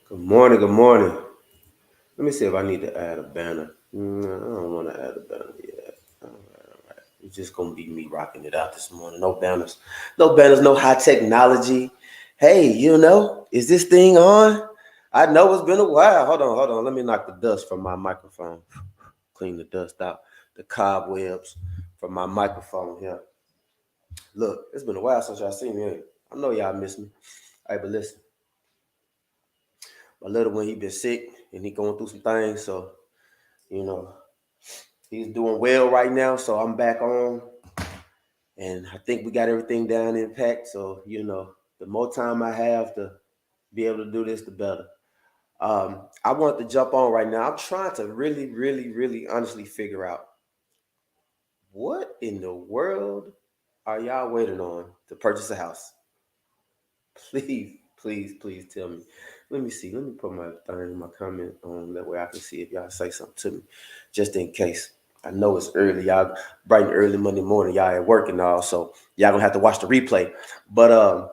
Good morning. Good morning. Let me see if I need to add a banner. No, I don't want to add a banner yet. All right, all right. It's just gonna be me rocking it out this morning. No banners. No banners. No high technology. Hey, is this thing on? I know it's been a while. Hold on. Let me knock the dust from my microphone. Clean the dust out. The cobwebs from my microphone here. Look, it's been a while since y'all seen me. I know y'all miss me. Hey, but listen, my little one, he been sick and he going through some things. So, you know, he's doing well right now. So I'm back on and I think we got everything down in pack. So, the more time I have to be able to do this, the better. I want to jump on right now. I'm trying to really, really, really honestly figure out what in the world are y'all waiting on to purchase a house? Please, please, please tell me. Let me see. Let me put my comment on that way I can see if y'all say something to me, just in case. I know it's early, y'all. Bright and early Monday morning, y'all at work and all, so y'all gonna have to watch the replay. But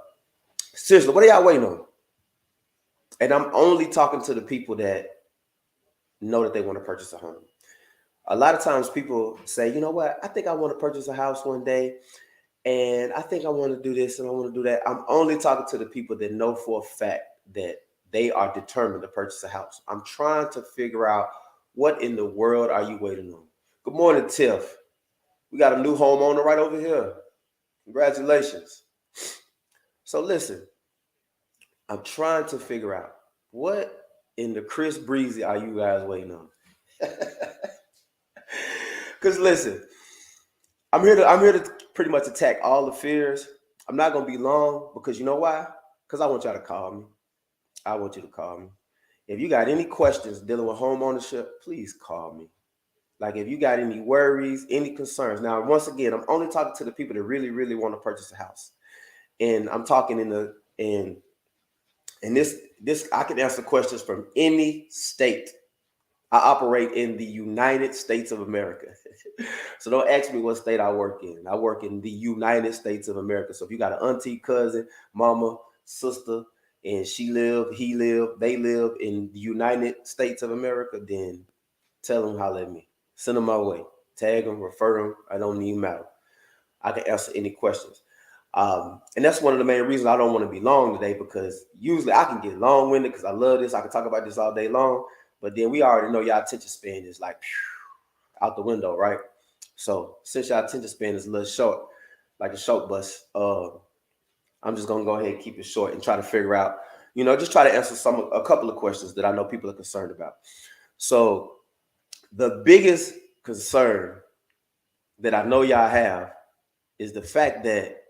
seriously, what are y'all waiting on? And I'm only talking to the people that know that they want to purchase a home. A lot of times people say, you know what, I think I want to purchase a house one day, and I think I want to do this and I want to do that. I'm only talking to the people that know for a fact that they are determined to purchase a house. I'm trying to figure out what in the world are you waiting on. Good morning, Tiff. We got a new homeowner right over here. Congratulations. So listen, I'm trying to figure out what in the Chris Breezy are you guys waiting on? Because listen, I'm here to pretty much attack all the fears. I'm not gonna be long because you know why? Because I want y'all to call me. I want you to call me. If you got any questions dealing with home ownership, please call me. Like if you got any worries, any concerns. Now, once again, I'm only talking to the people that really, really want to purchase a house. And I'm talking in this I can answer questions from any state. I operate in the United States of America. So don't ask me what state I work in. I work in the United States of America. So if you got an auntie, cousin, mama, sister, and he live, they live in the United States of America, then tell them holler at me. Send them my way. Tag them, refer them. I don't need matter. I can answer any questions. And that's one of the main reasons I don't want to be long today because usually I can get long winded because I love this. I can talk about this all day long. But then we already know y'all attention span is like out the window, right? So since y'all attention span is a little short, like a short bus, I'm just gonna go ahead and keep it short and try to figure out, just try to answer a couple of questions that I know people are concerned about. So the biggest concern that I know y'all have is the fact that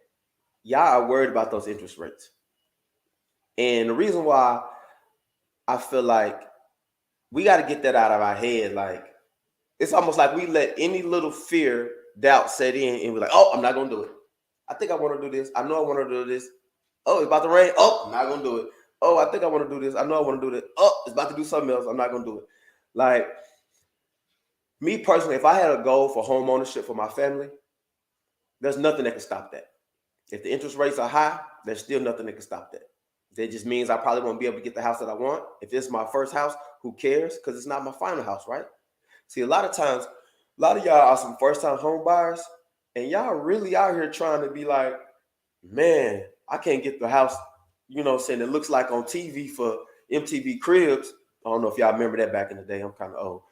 y'all are worried about those interest rates. And the reason why I feel like we got to get that out of our head, like it's almost like we let any little fear, doubt set in, and we're like, oh, I'm not gonna do it. I think I want to do this. I know I want to do this. Oh, it's about to rain. Oh, I'm not gonna do it. Oh, I think I want to do this. I know I want to do that. Oh, it's about to do something else. I'm not gonna do it. Like me personally, if I had a goal for home ownership for my family, there's nothing that can stop that. If the interest rates are high, there's still nothing that can stop that. That just means I probably won't be able to get the house that I want. If it's my first house, who cares? Because it's not my final house, right? See, a lot of times, a lot of y'all are some first time home buyers, and y'all really out here trying to be like, man, I can't get the house, saying it looks like on TV for MTV Cribs. I don't know if y'all remember that back in the day. I'm kind of old.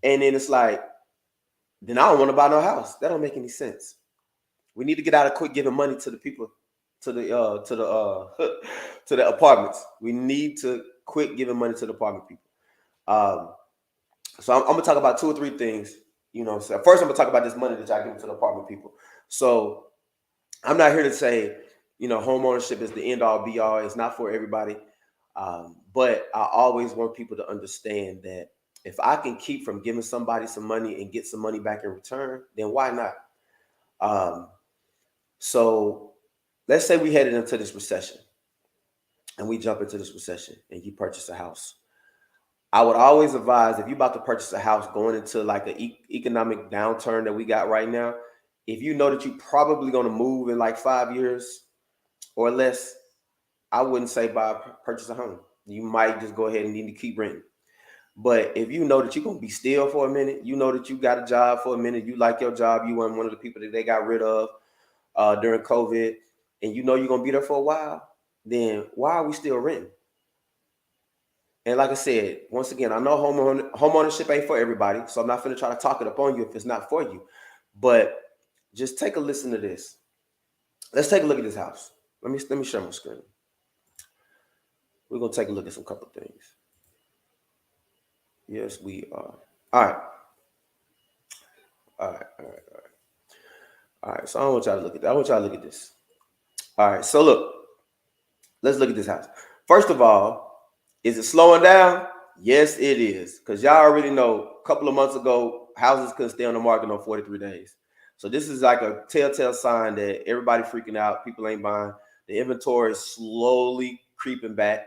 And then it's like, then I don't want to buy no house. That don't make any sense. We need to get out of quit giving money to the people, to the apartments. We need to quit giving money to the apartment people. Um, so I'm gonna talk about two or three things. So first I'm gonna talk about this money that y'all give to the apartment people. So I'm not here to say, home ownership is the end all be all. It's not for everybody. But I always want people to understand that if I can keep from giving somebody some money and get some money back in return, then why not? Um, so let's say we headed into this recession and we jump into this recession and you purchase a house. I would always advise if you're about to purchase a house going into like an economic downturn that we got right now, if you know that you're probably going to move in like 5 years or less, I wouldn't say purchase a home. you might just go ahead and need to keep renting. But if you know that you're gonna be still for a minute, you know that you got a job for a minute, you like your job, you weren't one of the people that they got rid of during COVID, and you know you're gonna be there for a while, then why are we still renting? And like I said, once again, I know home ownership ain't for everybody, so I'm not gonna try to talk it up on you if it's not for you. But just take a listen to this. Let's take a look at this house. Let me share my screen. We're gonna take a look at some couple things. Yes, we are. All right. All right. All right. All right. All right. So I want y'all to look at that. I want y'all to look at this. All right. So look, let's look at this house. First of all, is it slowing down? Yes, it is. Because y'all already know a couple of months ago, houses couldn't stay on the market on 43 days. So this is like a telltale sign that everybody freaking out. People ain't buying. The inventory is slowly creeping back.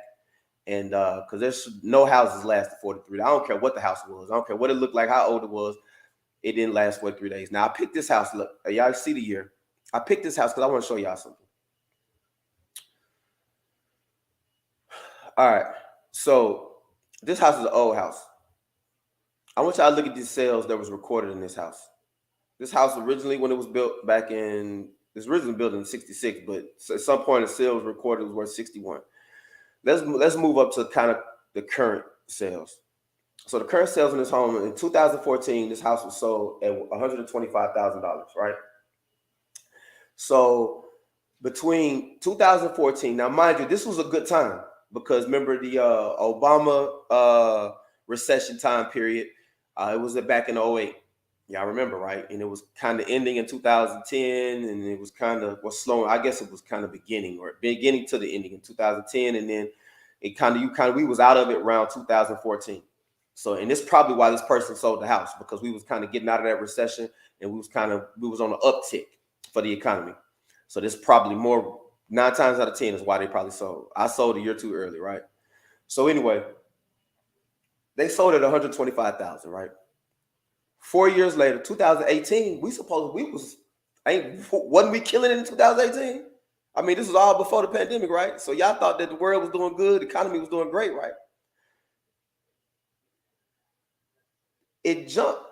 And because there's no houses lasted 43. I don't care what the house was. I don't care what it looked like, how old it was. It didn't last 43 days. Now I picked this house. Look, y'all see the year. I picked this house because I want to show y'all something. All right. So this house is an old house. I want y'all to look at these sales that was recorded in this house. This house originally, when it was built back in, this originally built in 66, but at some point the sales recorded was worth 61. Let's move up to kind of the current sales. So the current sales in this home in 2014, this house was sold at $125,000, right? So between 2014, now mind you, this was a good time because remember the Obama recession time period. It was back in 2008. Y'all remember, right? And it was kind of ending in 2010, and it was kind of slowing. I guess it was kind of beginning to the ending in 2010, and then we was out of it around 2014. So, and this is probably why this person sold the house, because we was kind of getting out of that recession, and we was on an uptick for the economy. So this probably 9 times out of 10 is why they probably sold. I sold a year too early, right? So anyway, they sold at $125,000, right? 4 years later, 2018, wasn't we killing it in 2018? I mean, this was all before the pandemic, right? So y'all thought that the world was doing good, the economy was doing great, right? It jumped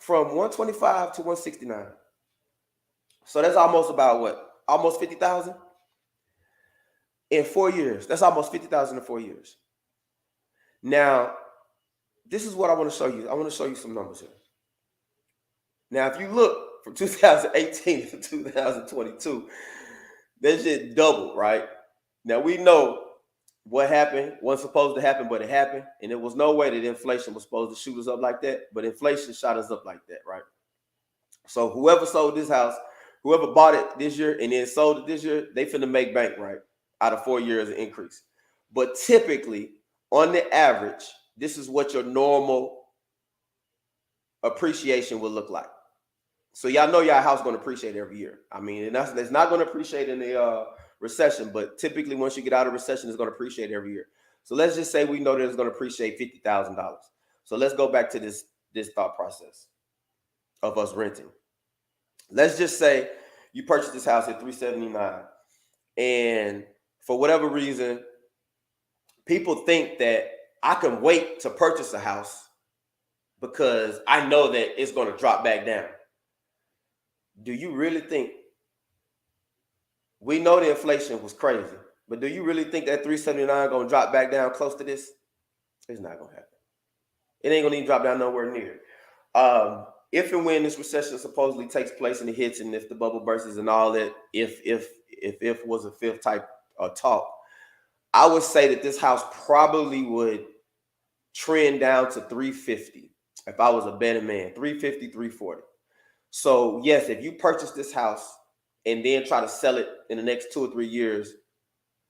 from 125 to 169. So that's almost about what? Almost 50,000 in 4 years. That's almost 50,000 in 4 years. Now, this is what I want to show you. I want to show you some numbers here. Now, if you look from 2018 to 2022, that shit doubled, right? Now, we know what happened wasn't supposed to happen, but it happened. And there was no way that inflation was supposed to shoot us up like that. But inflation shot us up like that, right? So whoever sold this house, whoever bought it this year and then sold it this year, they finna make bank, right? Out of 4 years of increase. But typically, on the average, this is what your normal appreciation will look like. So y'all know y'all house going to appreciate every year. I mean, and that's not going to appreciate in the recession, but typically once you get out of recession, it's going to appreciate every year. So let's just say we know that it's going to appreciate $50,000. So let's go back to this thought process of us renting. Let's just say you purchased this house at $379, and for whatever reason, people think that I can wait to purchase a house because I know that it's going to drop back down. Do you really think, we know the inflation was crazy, but do you really think that 379 going to drop back down close to this? It's not going to happen. It ain't going to even drop down nowhere near. If and when this recession supposedly takes place and it hits, and if the bubble bursts and all that, if was a fifth type of talk, I would say that this house probably would trend down to 350 if I was a betting man. 350, 340. So yes, if you purchase this house and then try to sell it in the next 2 or 3 years,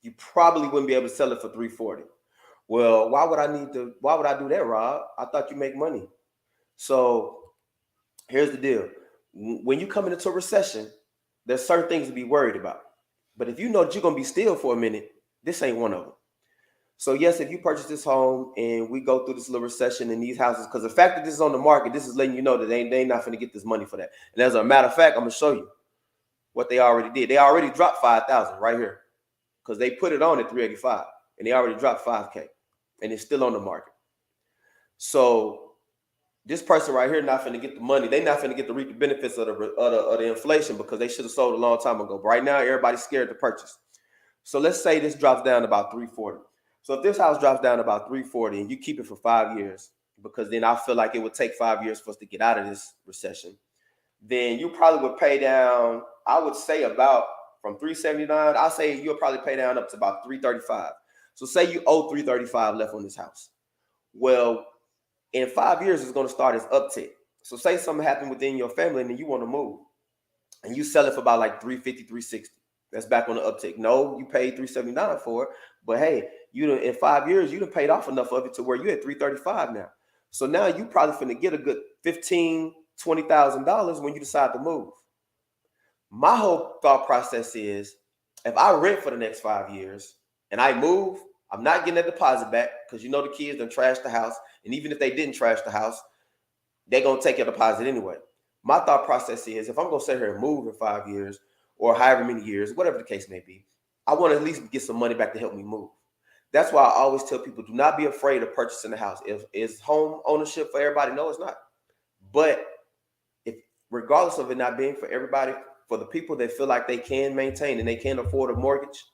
you probably wouldn't be able to sell it for 340. Well, why would I do that, Rob? I thought you make money. So here's the deal. When you come into a recession, there's certain things to be worried about. But if you know that you're going to be still for a minute, this ain't one of them. So yes, if you purchase this home and we go through this little recession in these houses, because the fact that this is on the market, this is letting you know that they not going to get this money for that. And as a matter of fact, I'm going to show you what they already did. They already dropped 5,000 right here because they put it on at 385. and they already dropped 5K, and it's still on the market. So this person right here not finna get the money. They not finna get to reap the benefits of the inflation because they should have sold a long time ago. But right now, everybody's scared to purchase. So let's say this drops down to about 340. So if this house drops down to about 340 and you keep it for 5 years, because then I feel like it would take 5 years for us to get out of this recession, then you probably would pay down, I would say about from 379, I'll say you'll probably pay down up to about 335. So say you owe 335 left on this house. Well, in 5 years, it's going to start as uptick. So say something happened within your family and then you want to move and you sell it for about like 350, 360. That's back on the uptick. No, you paid 379 for it, but hey, in 5 years, you done paid off enough of it to where you're at 335 now. So now you probably finna get a good $15,000, $20,000 when you decide to move. My whole thought process is, if I rent for the next 5 years and I move, I'm not getting that deposit back because the kids done trashed the house. And even if they didn't trash the house, they're going to take your deposit anyway. My thought process is, if I'm going to sit here and move in 5 years or however many years, whatever the case may be, I want to at least get some money back to help me move. That's why I always tell people, do not be afraid of purchasing a house. Is home ownership for everybody? No, it's not. But regardless of it not being for everybody, for the people that feel like they can maintain and they can't afford a mortgage,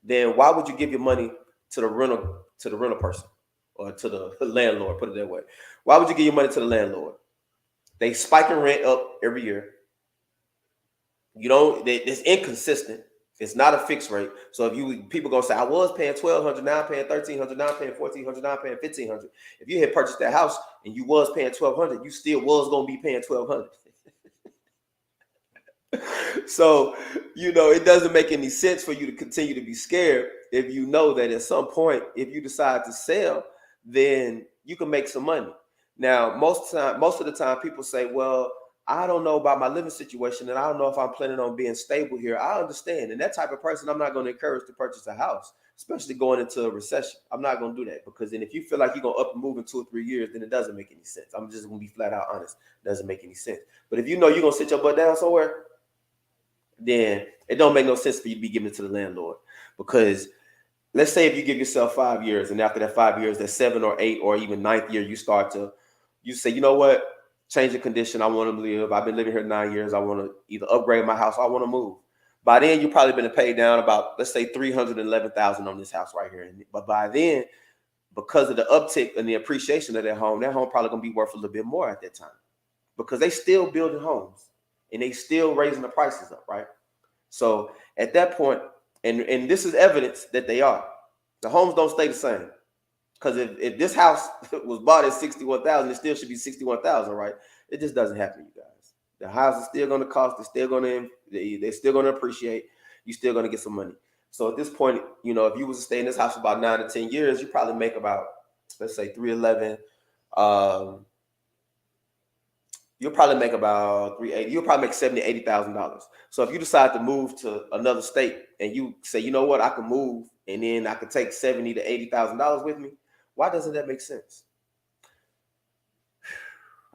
then why would you give your money to the rental person or to the landlord? Put it that way. Why would you give your money to the landlord? They spiking rent up every year. It's inconsistent. It's not a fixed rate. So if people gonna say, I was paying $1,200, now I'm paying $1,300, now I'm paying $1,400, now I'm paying $1,500. If you had purchased that house and you was paying $1,200, you still was gonna be paying $1,200. So, it doesn't make any sense for you to continue to be scared if you know that at some point, if you decide to sell, then you can make some money. Now, most of the time, people say, well, I don't know about my living situation, and I don't know if I'm planning on being stable here. I understand. And that type of person, I'm not going to encourage to purchase a house, especially going into a recession. I'm not going to do that, because then if you feel like you're going to up and move in 2 or 3 years, then it doesn't make any sense. I'm just going to be flat out honest. It doesn't make any sense. But if you're going to sit your butt down somewhere, then it don't make no sense for you to be giving it to the landlord. Because let's say if you give yourself 5 years, and after that 5 years, that 7 or 8 or even 9th year, you say, you know what? Change the condition. I want to live. I've been living here 9 years. I want to either upgrade my house or I want to move. By then, you've probably been paid down about, let's say, $311,000 on this house right here. But by then, because of the uptick and the appreciation of that home probably going to be worth a little bit more at that time, because they still building homes and they still raising the prices up, right? So at that point, and this is evidence that they are. The homes don't stay the same. Because if this house was bought at $61,000, it still should be $61,000, right? It just doesn't happen, you guys. The house is still going to cost. They're still going to appreciate. You're still going to get some money. So at this point, if you was to stay in this house for about 9 to 10 years, you probably make about, let's say, $311. You'll probably make about $380. You'll probably make $70,000, $80,000. So if you decide to move to another state and you say, you know what, I can move and then I can take $70,000 to $80,000 with me, why doesn't that make sense?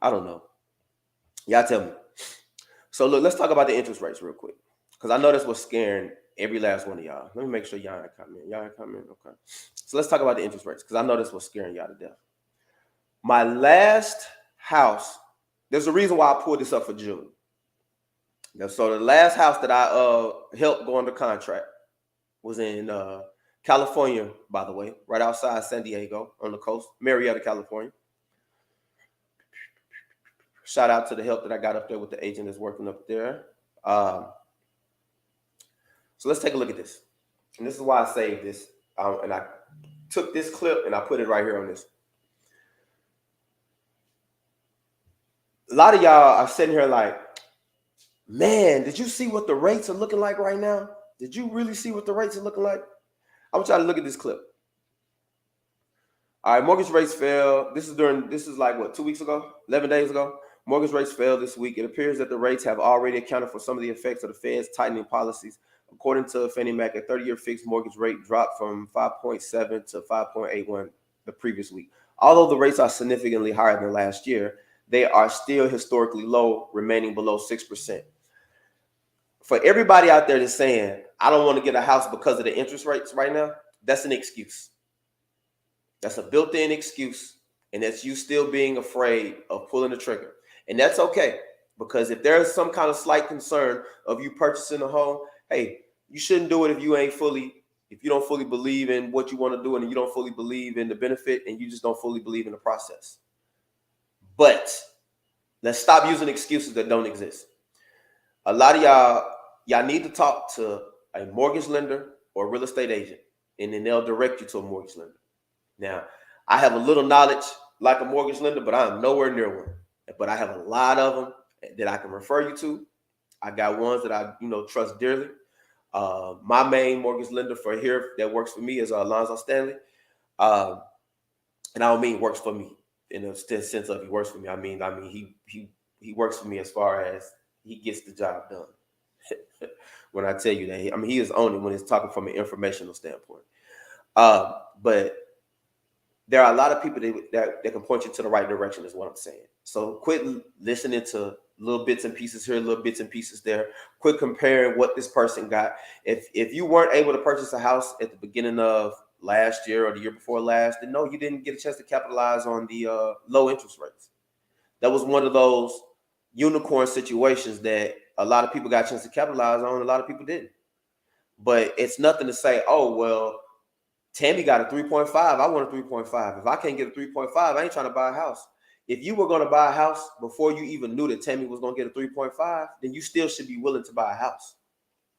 I don't know. Y'all tell me. So look, let's talk about the interest rates real quick, because I know that's what's scaring every last one of y'all. Let me make sure y'all ain't coming. Y'all ain't coming. Okay. So let's talk about the interest rates, because I know that's what's scaring y'all to death. My last house, there's a reason why I pulled this up for June. So the last house that I helped go under contract was in California, by the way, right outside San Diego on the coast, Marietta, California. Shout out to the help that I got up there with the agent that's working up there. So let's take a look at this. And this is why I saved this. And I took this clip and I put it right here on this. A lot of y'all are sitting here like, man, did you see what the rates are looking like right now? Did you really see what the rates are looking like? I want y'all to look at this clip. All right, mortgage rates fell. This is like what, 2 weeks ago, 11 days ago? Mortgage rates fell this week. It appears that the rates have already accounted for some of the effects of the Fed's tightening policies. According to Fannie Mac, a 30-year fixed mortgage rate dropped from 5.7 to 5.81 the previous week. Although the rates are significantly higher than last year, they are still historically low, remaining below 6%. For everybody out there that's saying, I don't want to get a house because of the interest rates right now, That's an excuse. That's a built-in excuse, and that's you still being afraid of pulling the trigger. And that's okay, because if there's some kind of slight concern of you purchasing a home, hey, you shouldn't do it if you don't fully believe in what you want to do, and you don't fully believe in the benefit, and you just don't fully believe in the process. But let's stop using excuses that don't exist. A lot of y'all need to talk to a mortgage lender or a real estate agent, and then they'll direct you to a mortgage lender. Now, I have a little knowledge like a mortgage lender, but I'm nowhere near one. But I have a lot of them that I can refer you to. I got ones that I trust dearly. My main mortgage lender for here that works for me is Alonzo Stanley. And I don't mean works for me in the sense of he works for me. I mean he works for me as far as he gets the job done. When I tell you that, he is only when it's talking from an informational standpoint. But there are a lot of people that can point you to the right direction, is what I'm saying. So quit listening to little bits and pieces here, little bits and pieces there. Quit comparing what this person got. If you weren't able to purchase a house at the beginning of last year or the year before last, then no, you didn't get a chance to capitalize on the low interest rates. That was one of those unicorn situations that a lot of people got a chance to capitalize on, a lot of people didn't. But it's nothing to say, oh, well, Tammy got a 3.5. I want a 3.5. If I can't get a 3.5, I ain't trying to buy a house. If you were going to buy a house before you even knew that Tammy was going to get a 3.5, then you still should be willing to buy a house.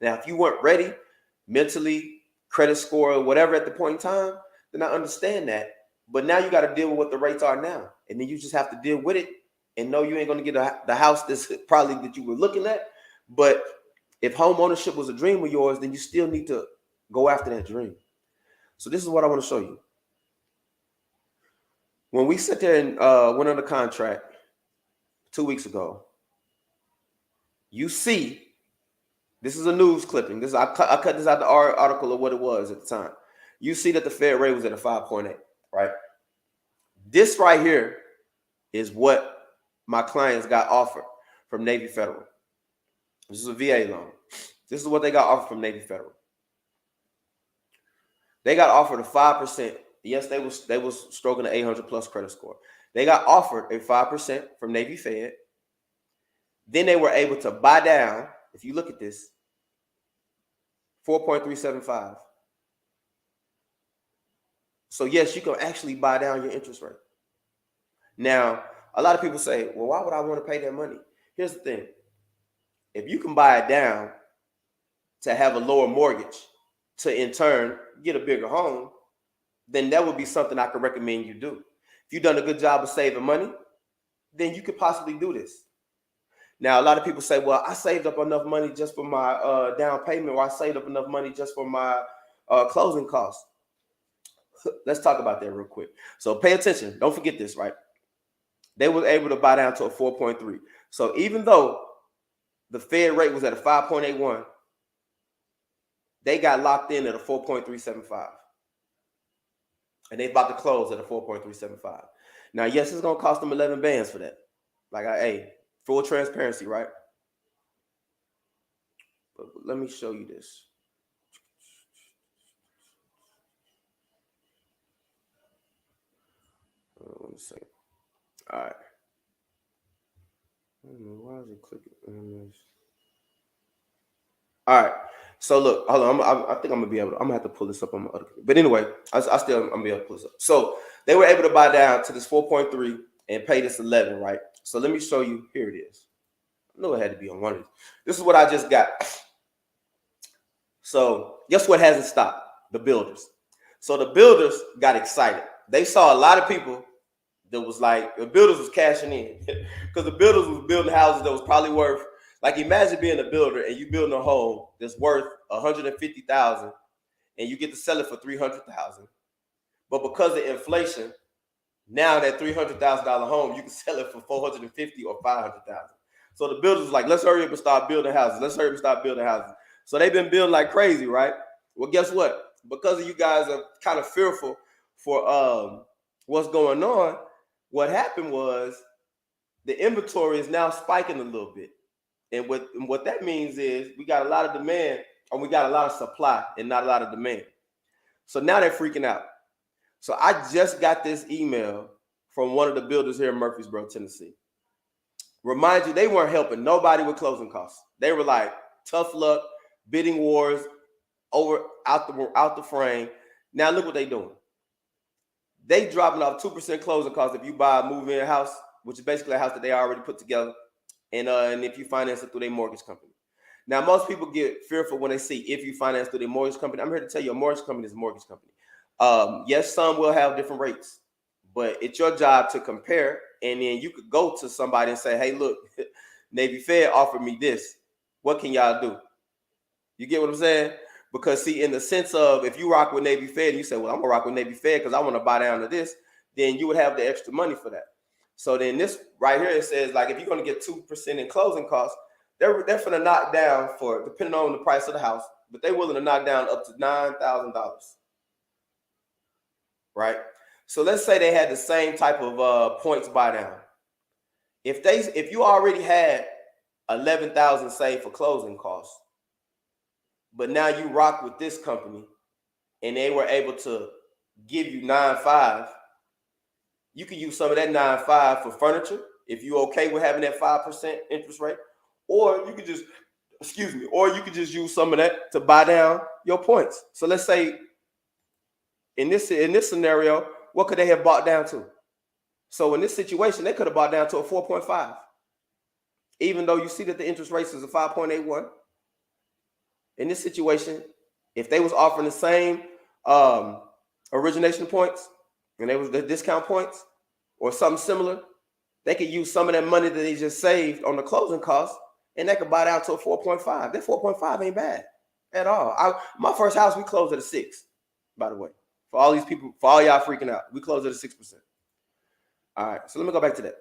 Now, if you weren't ready mentally, credit score, whatever at the point in time, then I understand that. But now you got to deal with what the rates are now. And then you just have to deal with it and know you ain't going to get the house that's probably that you were looking at. But if home ownership was a dream of yours, then you still need to go after that dream. So this is what I want to show you. When we sat there and went under contract 2 weeks ago, you see, this is a news clipping. I cut this out the article of what it was at the time. You see that the Fed rate was at a 5.8, right? This right here is what my clients got offered from Navy Federal. This is a VA loan. This is what they got offered from Navy Federal. They got offered a 5%. Yes, they was stroking an 800 plus credit score. They got offered a 5% from Navy Fed. Then they were able to buy down, if you look at this, 4.375. So yes, you can actually buy down your interest rate. Now, a lot of people say, well, why would I want to pay that money? Here's the thing. If you can buy it down to have a lower mortgage, to in turn get a bigger home, then that would be something I could recommend you do. If you've done a good job of saving money, then you could possibly do this. Now, a lot of people say, well, I saved up enough money just for my down payment, or I saved up enough money just for my closing costs. Let's talk about that real quick. So pay attention. Don't forget this, right? They were able to buy down to a 4.3. So even though the Fed rate was at a 5.81, they got locked in at a 4.375. And they about to close at a 4.375. Now, yes, it's going to cost them 11 bands for that. Like, hey, full transparency, right? But let me show you this. One second. All right. I don't know, why is it clicking on this? All right. So look, hold on. I think I'm gonna have to pull this up on my other computer. But anyway, I'm gonna be able to pull this up. So they were able to buy down to this 4.3 and pay this 11, right? So let me show you. Here it is. I know it had to be on one of these. This is what I just got. So guess what hasn't stopped? The builders. So the builders got excited. They saw a lot of people that was like, the builders was cashing in because the builders was building houses that was probably worth, like, imagine being a builder and you building a home that's worth $150,000 and you get to sell it for $300,000. But because of inflation, now that $300,000 home, you can sell it for $450,000 or $500,000. So the builders was like, let's hurry up and start building houses. Let's hurry up and start building houses. So they've been building like crazy, right? Well, guess what? Because of you guys are kind of fearful for what's going on, what happened was the inventory is now spiking a little bit. And what that means is we got a lot of demand and we got a lot of supply and not a lot of demand. So now they're freaking out. So I just got this email from one of the builders here in Murfreesboro, Tennessee. Remind you, they weren't helping nobody with closing costs. They were like, tough luck, bidding wars, out the frame. Now look what they're doing. They dropping off 2% closing costs if you buy a move-in house, which is basically a house that they already put together, and if you finance it through their mortgage company. Now, most people get fearful when they see if you finance through their mortgage company. I'm here to tell you, a mortgage company is a mortgage company. Yes, some will have different rates, but it's your job to compare, and then you could go to somebody and say, hey, look, Navy Fed offered me this. What can y'all do? You get what I'm saying? Because see, in the sense of if you rock with Navy Fed and you say, well, I'm gonna rock with Navy Fed because I want to buy down to this, then you would have the extra money for that. So then this right here, it says like if you're gonna get 2% in closing costs, they're gonna knock down for, depending on the price of the house, but they're willing to knock down up to $9,000. Right? So let's say they had the same type of points buy down. If you already had 11,000 saved for closing costs, but now you rock with this company and they were able to give you 9.5, you can use some of that 9.5 for furniture if you're okay with having that 5% interest rate, or you could just, use some of that to buy down your points. So let's say in this scenario, what could they have bought down to? So in this situation, they could have bought down to a 4.5, even though you see that the interest rate is a 5.81. In this situation, if they was offering the same origination points and they was the discount points or something similar, they could use some of that money that they just saved on the closing costs and they could buy down to a 4.5. That 4.5 ain't bad at all. My first house, we closed at a 6, by the way. For all these people, for all y'all freaking out, we closed at a 6%. All right, so let me go back to that.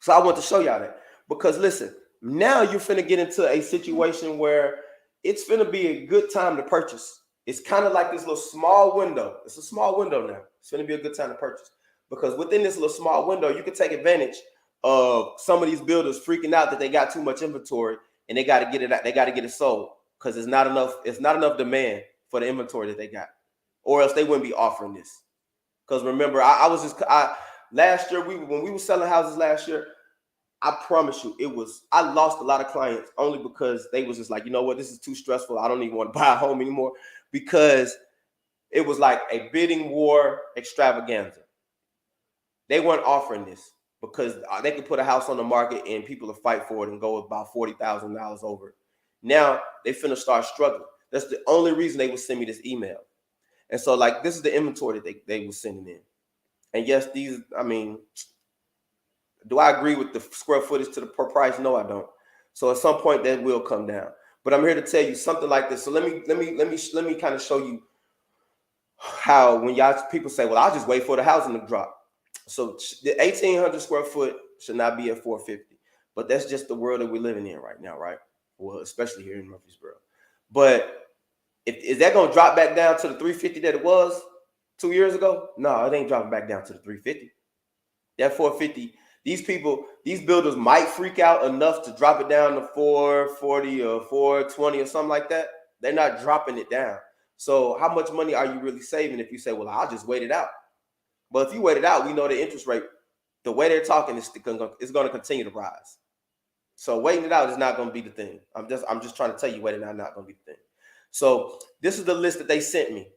So I want to show y'all that because listen, now you're finna get into a situation where it's finna be a good time to purchase. It's kind of like this little small window. It's a small window now. It's finna be a good time to purchase because within this little small window, you can take advantage of some of these builders freaking out that they got too much inventory and they got to get it out. They got to get it sold because it's not enough. It's not enough demand for the inventory that they got, or else they wouldn't be offering this. Because remember, last year when we were selling houses last year, I promise you, I lost a lot of clients only because they was just like, you know what, this is too stressful. I don't even want to buy a home anymore because it was like a bidding war extravaganza. They weren't offering this because they could put a house on the market and people will fight for it and go about $40,000 over it. Now they finna start struggling. That's the only reason they would send me this email. And so like, this is the inventory that they were sending in. And yes, do I agree with the square footage to the per price? No, I don't. So at some point that will come down. But I'm here to tell you something like this. So let me kind of show you how when people say, well, I'll just wait for the housing to drop. So the 1,800 square foot should not be at 450. But that's just the world that we're living in right now, right? Well, especially here in Murfreesboro. But is that going to drop back down to the 350 that it was 2 years ago? No, it ain't dropping back down to the 350. That 450. These builders might freak out enough to drop it down to 440 or 420 or something like that. They're not dropping it down. So how much money are you really saving if you say, well, I'll just wait it out? But if you wait it out, we know the interest rate, the way they're talking is going to continue to rise. So waiting it out is not going to be the thing. I'm just trying to tell you waiting out is not going to be the thing. So this is the list that they sent me.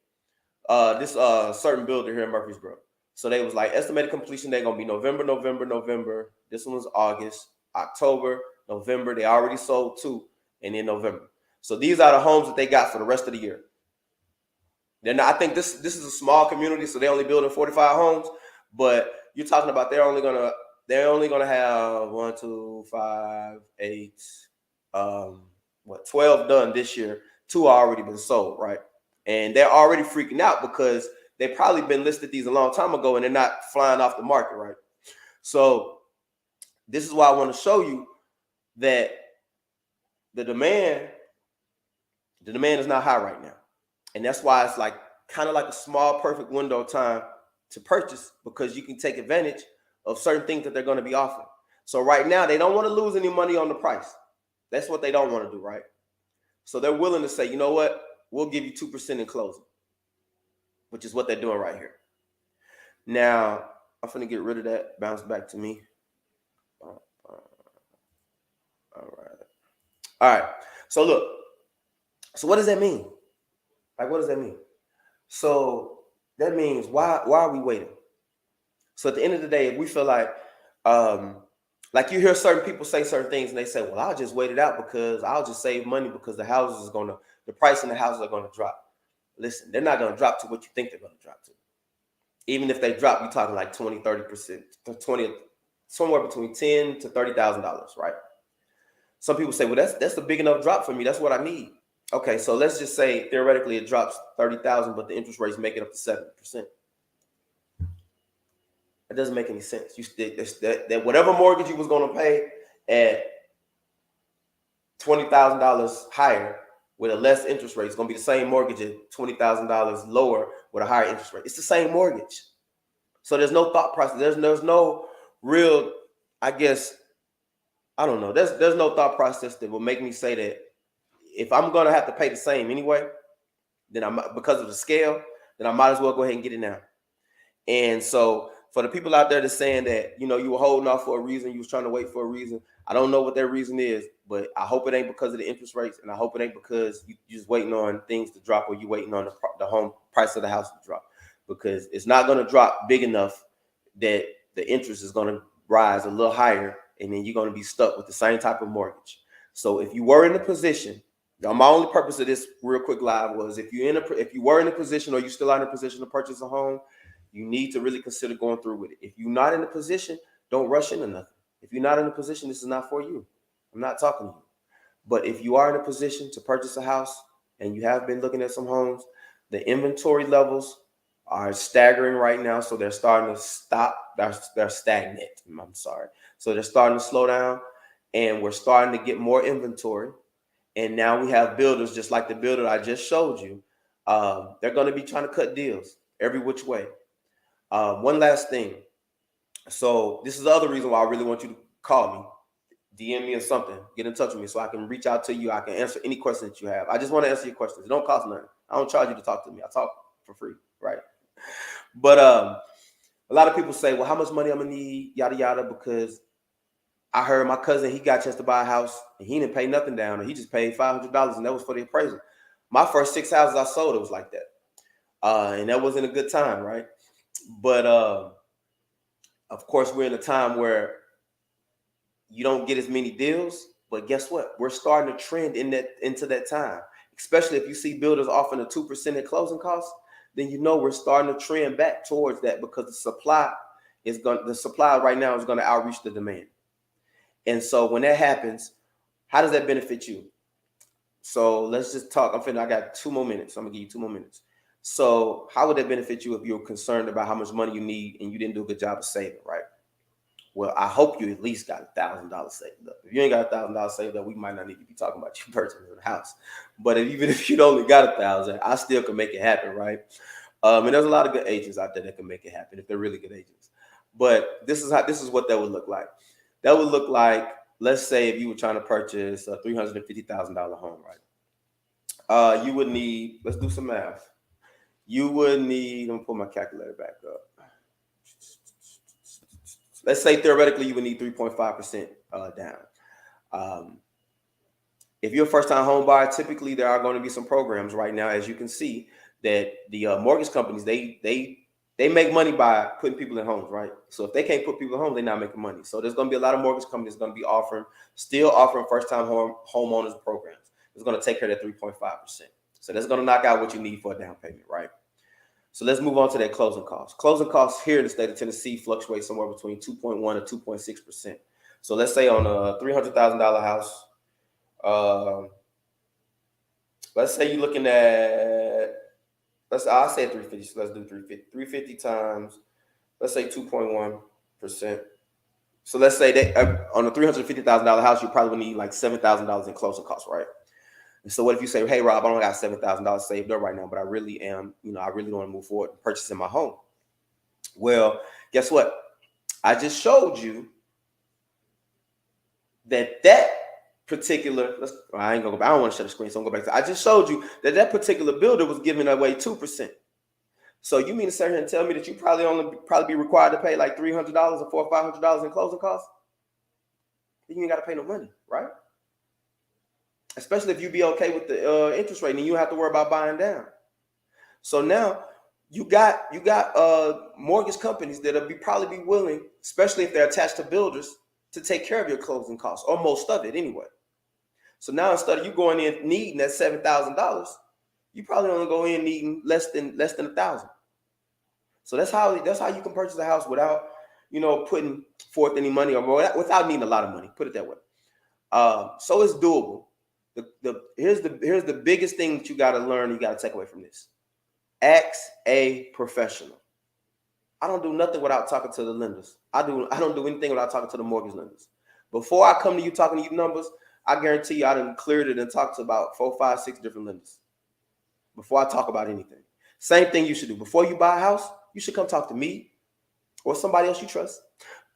This certain builder here in Murfreesboro. So they was like estimated completion. They're gonna be November. This one was August, October, November. They already sold 2, and in November. So these are the homes that they got for the rest of the year. They're not. I think this is a small community, so they're only building 45 homes. But you're talking about they're only gonna have 1, 2, 5, 8, 12 done this year. 2 already been sold, right? And they're already freaking out because they've probably been listed these a long time ago and they're not flying off the market, right? So this is why I want to show you that the demand is not high right now. And that's why it's like kind of like a small perfect window of time to purchase because you can take advantage of certain things that they're going to be offering. So right now, they don't want to lose any money on the price. That's what they don't want to do, right? So they're willing to say, you know what? We'll give you 2% in closing. which is what they're doing right here. Now, I'm going to get rid of that. Bounce back to me. All right. So look. So what does that mean? Like, what does that mean? So that means why are we waiting? So at the end of the day, if we feel like you hear certain people say certain things and they say, well, I'll just wait it out because I'll just save money because the price in the houses are going to drop. Listen, they're not going to drop to what you think they're going to drop to. Even if they drop, you're talking like 20, 30%, 20, somewhere between $10,000 to $30,000, right? Some people say, well, that's a big enough drop for me. That's what I need. Okay, so let's just say theoretically it drops 30,000, but the interest rates make it up to 7%. It doesn't make any sense. That whatever mortgage you was going to pay at $20,000 higher with a less interest rate, it's going to be the same mortgage at $20,000 lower with a higher interest rate. It's the same mortgage. So there's no thought process. There's no real, I guess, I don't know. There's no thought process that will make me say that if I'm going to have to pay the same anyway, then because of the scale, then I might as well go ahead and get it now. And so for the people out there that's saying that, you were holding off for a reason, you was trying to wait for a reason, I don't know what their reason is, but I hope it ain't because of the interest rates, and I hope it ain't because you're just waiting on things to drop or you waiting on the home price of the house to drop, because it's not going to drop big enough that the interest is going to rise a little higher, and then you're going to be stuck with the same type of mortgage. So if you were in a position, my only purpose of this real quick live was if you were in a position or you still are in a position to purchase a home, you need to really consider going through with it. If you're not in a position, don't rush into nothing. If you're not in a position, this is not for you. I'm not talking to you. But if you are in a position to purchase a house and you have been looking at some homes, the inventory levels are staggering right now. So they're starting to stop. They're stagnant. I'm sorry. So they're starting to slow down, and we're starting to get more inventory. And now we have builders, just like the builder I just showed you. They're going to be trying to cut deals every which way. One last thing. So this is the other reason why I really want you to call me, DM me or something, get in touch with me so I can reach out to you. I can answer any questions that you have. I just want to answer your questions. It don't cost nothing. I don't charge you to talk to me. I talk for free, right? But a lot of people say, well, how much money I'm going to need, yada, yada, because I heard my cousin, he got a chance to buy a house and he didn't pay nothing down, and he just paid $500, and that was for the appraisal. My first 6 houses I sold, it was like that. And that wasn't a good time, right? But of course, we're in a time where you don't get as many deals. But guess what? We're starting to trend into that time. Especially if you see builders offering a 2% at closing costs, then we're starting to trend back towards that, because the supply right now is going to outreach the demand. And so when that happens, how does that benefit you? So let's just talk. I got 2 more minutes. I'm gonna give you 2 more minutes. So how would that benefit you if you're concerned about how much money you need and you didn't do a good job of saving, right? Well, I hope you at least got $1,000 saved up. If you ain't got $1,000 saved up, we might not need to be talking about you purchasing a house. But even if you only got $1,000, I still can make it happen, right? And there's a lot of good agents out there that can make it happen if they're really good agents. But this is what that would look like. That would look like, let's say if you were trying to purchase a $350,000 home, right? You would need, let's do some math. You would need, let me pull my calculator back up. Let's say theoretically you would need 3.5% down. If you're a first-time home buyer, typically there are going to be some programs right now, as you can see, that the mortgage companies, they make money by putting people in homes, right? So if they can't put people in homes, they're not making money. So there's going to be a lot of mortgage companies going to be still offering first-time homeowners programs. It's going to take care of that 3.5%. So that's going to knock out what you need for a down payment, right? So let's move on to that closing costs. Closing costs here in the state of Tennessee fluctuate somewhere between 2.1 and 2.6%. So let's say on a $300,000 house, let's say you're looking at, I'll say 350. So let's do 350. 350 times, let's say 2.1%. So let's say that on a $350,000 house, you probably need like $7,000 in closing costs, right? And so what if you say, hey, Rob, I only got $7,000 saved up right now, but I really am, I really want to move forward and purchasing my home. Well, guess what? I just showed you that particular, I ain't gonna go back. I don't want to shut the screen, so I'm going to go back to, I just showed you that particular builder was giving away 2%. So you mean to sit here and tell me that you probably be required to pay like $300 or $400-$500 in closing costs? You ain't got to pay no money, right? Especially if you be okay with the interest rate and you don't have to worry about buying down. So now you got mortgage companies that'll probably be willing, especially if they're attached to builders, to take care of your closing costs, or most of it anyway. So now instead of you going in needing that $7,000, you probably only go in needing less than $1,000. So that's how you can purchase a house without, putting forth any money, or without needing a lot of money. Put it that way. So it's doable. Here's the biggest thing that you got to learn. You got to take away from this. Ask a professional. I don't do nothing without talking to the lenders. I don't do anything without talking to the mortgage lenders. Before I come to you talking to you numbers, I guarantee you I done cleared it and talked to about 4, 5, 6 different lenders before I talk about anything. Same thing you should do. Before you buy a house, you should come talk to me or somebody else you trust.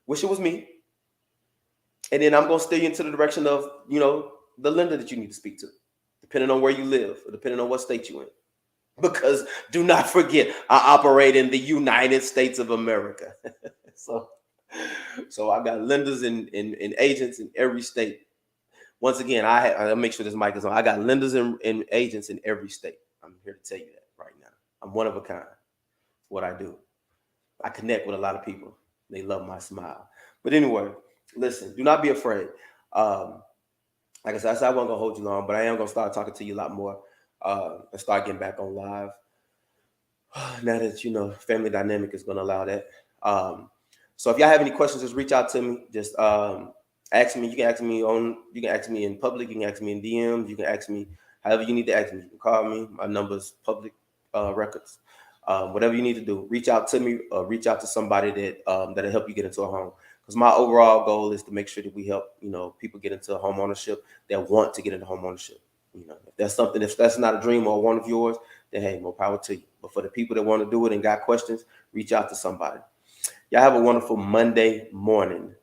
Wish it was me. And then I'm going to steer you into the direction of, the lender that you need to speak to, depending on where you live or depending on what state you're in. Because do not forget, I operate in the United States of America. So I got lenders and agents in every state. Once again, I'll make sure this mic is on. I got lenders and agents in every state. I'm here to tell you that right now. I'm one of a kind. What I do. I connect with a lot of people. They love my smile. But anyway, listen, do not be afraid. Like I said, I wasn't going to hold you long, but I am going to start talking to you a lot more and start getting back on live. Now that, family dynamic is going to allow that. So if y'all have any questions, just reach out to me. Just ask me. You can ask me in public. You can ask me in DMs. You can ask me however you need to ask me. You can call me. My number's public records. Whatever you need to do, reach out to me. Reach out to somebody that'll help you get into a home. Because my overall goal is to make sure that we help, people get into home ownership that want to get into home ownership. If that's not a dream or one of yours, then hey, more power to you. But for the people that want to do it and got questions, reach out to somebody. Y'all have a wonderful Monday morning.